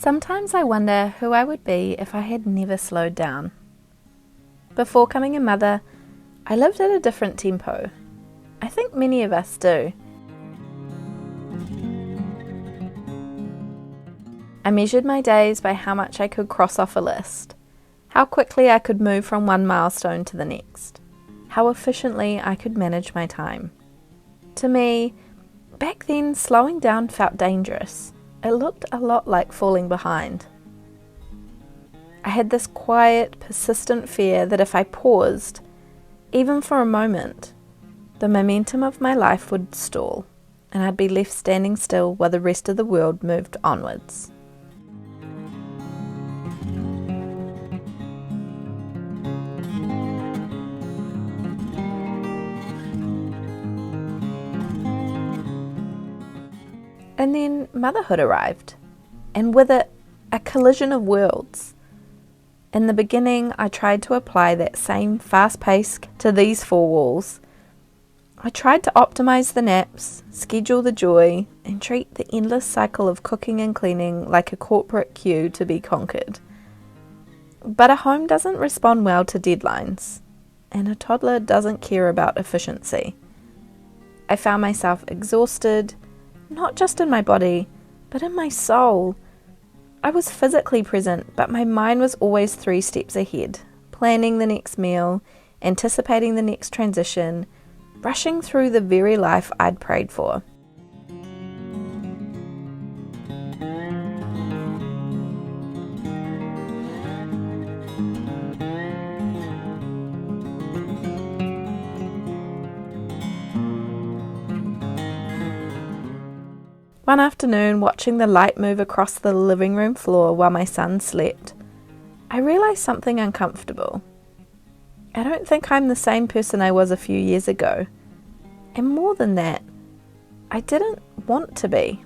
Sometimes I wonder who I would be if I had never slowed down. Before becoming a mother, I lived at a different tempo. I think many of us do. I measured my days by how much I could cross off a list, how quickly I could move from one milestone to the next, how efficiently I could manage my time. To me, back then, slowing down felt dangerous. It looked a lot like falling behind. I had this quiet, persistent fear that if I paused, even for a moment, the momentum of my life would stall, and I'd be left standing still while the rest of the world moved onwards. And then motherhood arrived, and with it, a collision of worlds. In the beginning, I tried to apply that same fast pace to these four walls. I tried to optimize the naps, schedule the joy, and treat the endless cycle of cooking and cleaning like a corporate queue to be conquered. But a home doesn't respond well to deadlines, and a toddler doesn't care about efficiency. I found myself exhausted, not just in my body, but in my soul. I was physically present, but my mind was always 3 steps ahead, planning the next meal, anticipating the next transition, rushing through the very life I'd prayed for. One afternoon, watching the light move across the living room floor while my son slept, I realised something uncomfortable. I don't think I'm the same person I was a few years ago. And more than that, I didn't want to be.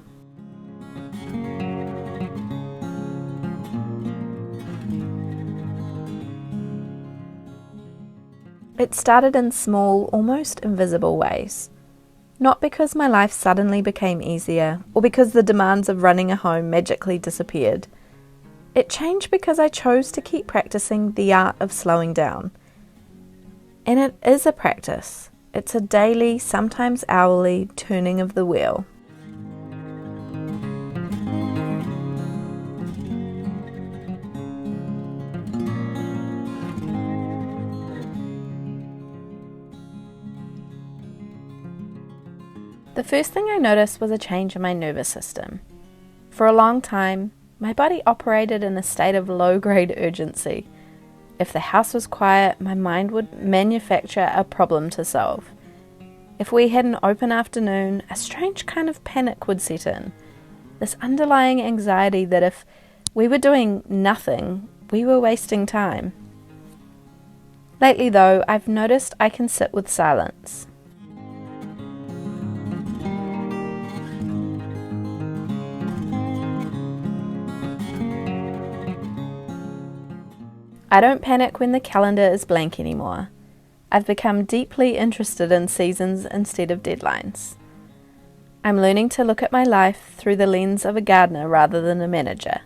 It started in small, almost invisible ways. Not because my life suddenly became easier, or because the demands of running a home magically disappeared. It changed because I chose to keep practicing the art of slowing down. And it is a practice. It's a daily, sometimes hourly, turning of the wheel. The first thing I noticed was a change in my nervous system. For a long time, my body operated in a state of low-grade urgency. If the house was quiet, my mind would manufacture a problem to solve. If we had an open afternoon, a strange kind of panic would set in. This underlying anxiety that if we were doing nothing, we were wasting time. Lately though, I've noticed I can sit with silence. I don't panic when the calendar is blank anymore. I've become deeply interested in seasons instead of deadlines. I'm learning to look at my life through the lens of a gardener rather than a manager.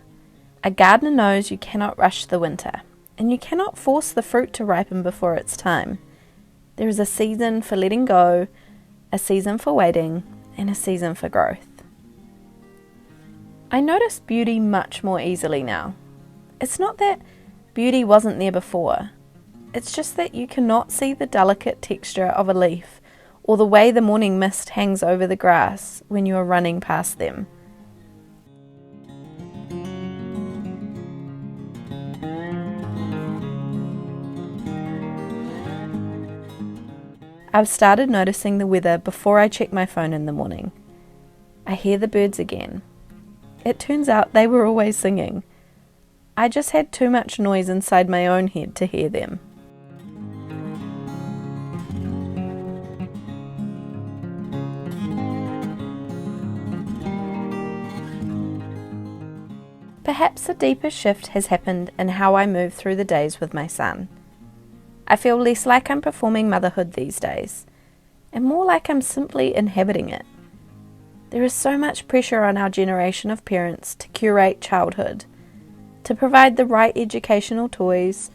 A gardener knows you cannot rush the winter, and you cannot force the fruit to ripen before its time. There is a season for letting go, a season for waiting, and a season for growth. I notice beauty much more easily now. It's not that beauty wasn't there before. It's just that you cannot see the delicate texture of a leaf or the way the morning mist hangs over the grass when you are running past them. I've started noticing the weather before I check my phone in the morning. I hear the birds again. It turns out they were always singing. I just had too much noise inside my own head to hear them. Perhaps a deeper shift has happened in how I move through the days with my son. I feel less like I'm performing motherhood these days, and more like I'm simply inhabiting it. There is so much pressure on our generation of parents to curate childhood, to provide the right educational toys,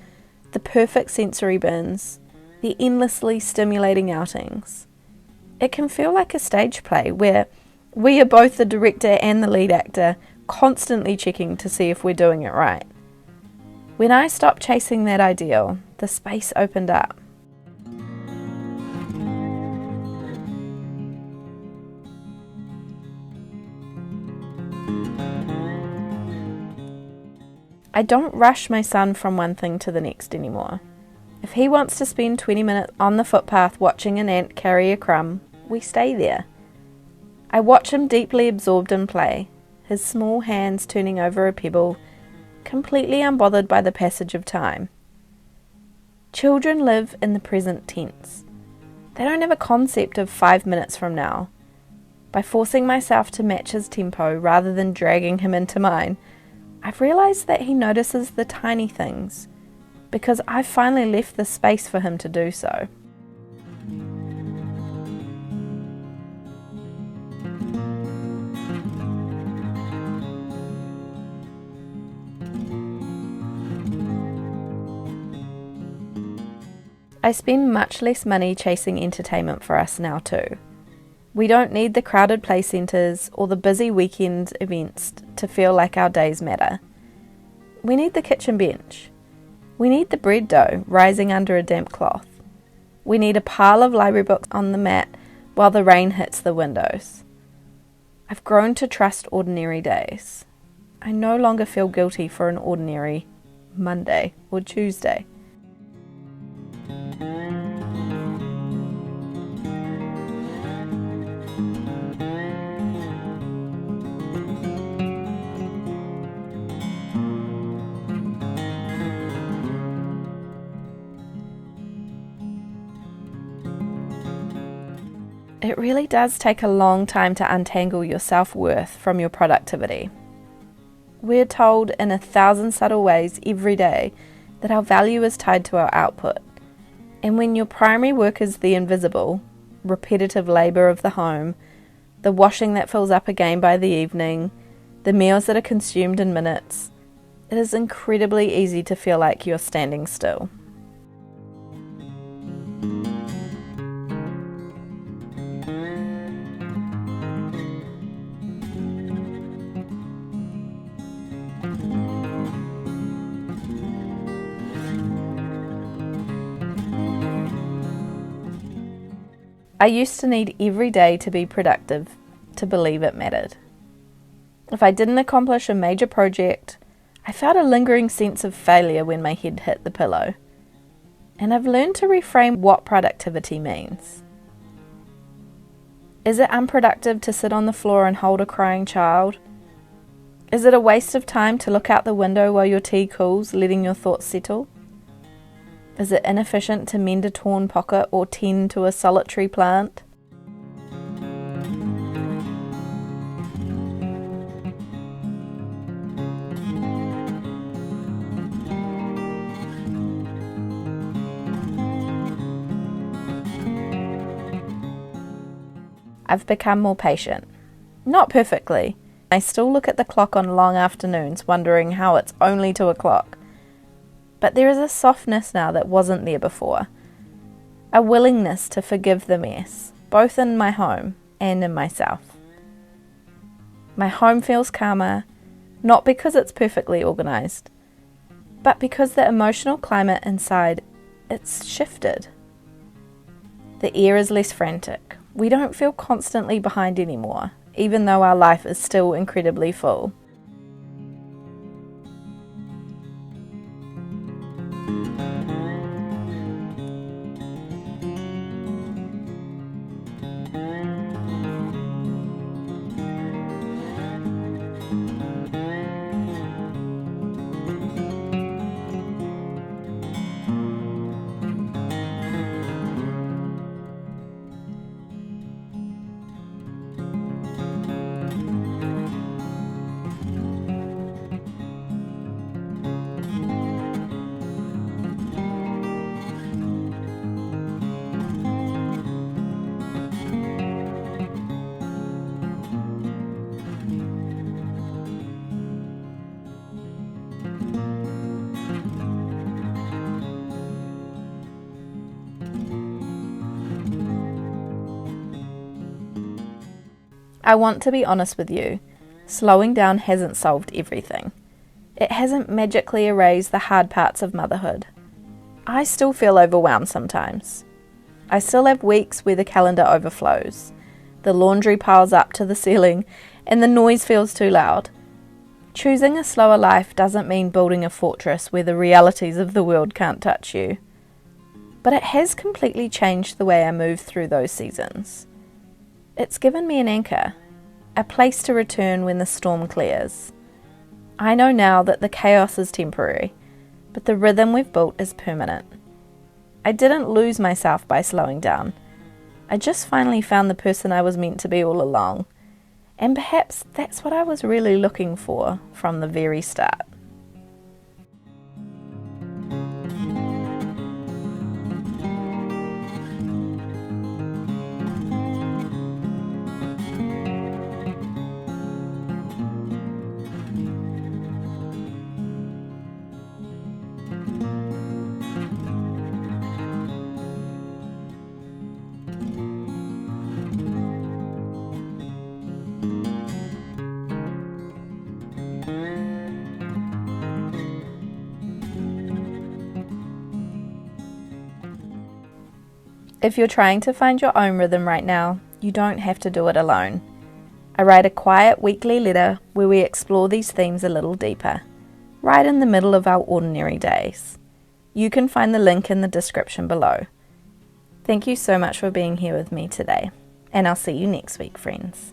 the perfect sensory bins, the endlessly stimulating outings. It can feel like a stage play where we are both the director and the lead actor, constantly checking to see if we're doing it right. When I stopped chasing that ideal, the space opened up. I don't rush my son from one thing to the next anymore. If he wants to spend 20 minutes on the footpath watching an ant carry a crumb, we stay there. I watch him deeply absorbed in play, his small hands turning over a pebble, completely unbothered by the passage of time. Children live in the present tense. They don't have a concept of 5 minutes from now. By forcing myself to match his tempo rather than dragging him into mine, I've realised that he notices the tiny things, because I've finally left the space for him to do so. I spend much less money chasing entertainment for us now too. We don't need the crowded play centres or the busy weekend events to feel like our days matter. We need the kitchen bench. We need the bread dough rising under a damp cloth. We need a pile of library books on the mat while the rain hits the windows. I've grown to trust ordinary days. I no longer feel guilty for an ordinary Monday or Tuesday. It really does take a long time to untangle your self-worth from your productivity. We're told in 1,000 subtle ways every day that our value is tied to our output. And when your primary work is the invisible, repetitive labour of the home, the washing that fills up again by the evening, the meals that are consumed in minutes, it is incredibly easy to feel like you're standing still. I used to need every day to be productive to believe it mattered. If I didn't accomplish a major project, I felt a lingering sense of failure when my head hit the pillow. And I've learned to reframe what productivity means. Is it unproductive to sit on the floor and hold a crying child? Is it a waste of time to look out the window while your tea cools, letting your thoughts settle? Is it inefficient to mend a torn pocket or tend to a solitary plant? I've become more patient. Not perfectly. I still look at the clock on long afternoons wondering how it's only 2 o'clock. But there is a softness now that wasn't there before. A willingness to forgive the mess, both in my home and in myself. My home feels calmer, not because it's perfectly organised, but because the emotional climate inside, it's shifted. The air is less frantic. We don't feel constantly behind anymore, even though our life is still incredibly full. I want to be honest with you. Slowing down hasn't solved everything. It hasn't magically erased the hard parts of motherhood. I still feel overwhelmed sometimes. I still have weeks where the calendar overflows, the laundry piles up to the ceiling, and the noise feels too loud. Choosing a slower life doesn't mean building a fortress where the realities of the world can't touch you. But it has completely changed the way I move through those seasons. It's given me an anchor, a place to return when the storm clears. I know now that the chaos is temporary, but the rhythm we've built is permanent. I didn't lose myself by slowing down. I just finally found the person I was meant to be all along. And perhaps that's what I was really looking for from the very start. If you're trying to find your own rhythm right now, you don't have to do it alone. I write a quiet weekly letter where we explore these themes a little deeper, right in the middle of our ordinary days. You can find the link in the description below. Thank you so much for being here with me today, and I'll see you next week, friends.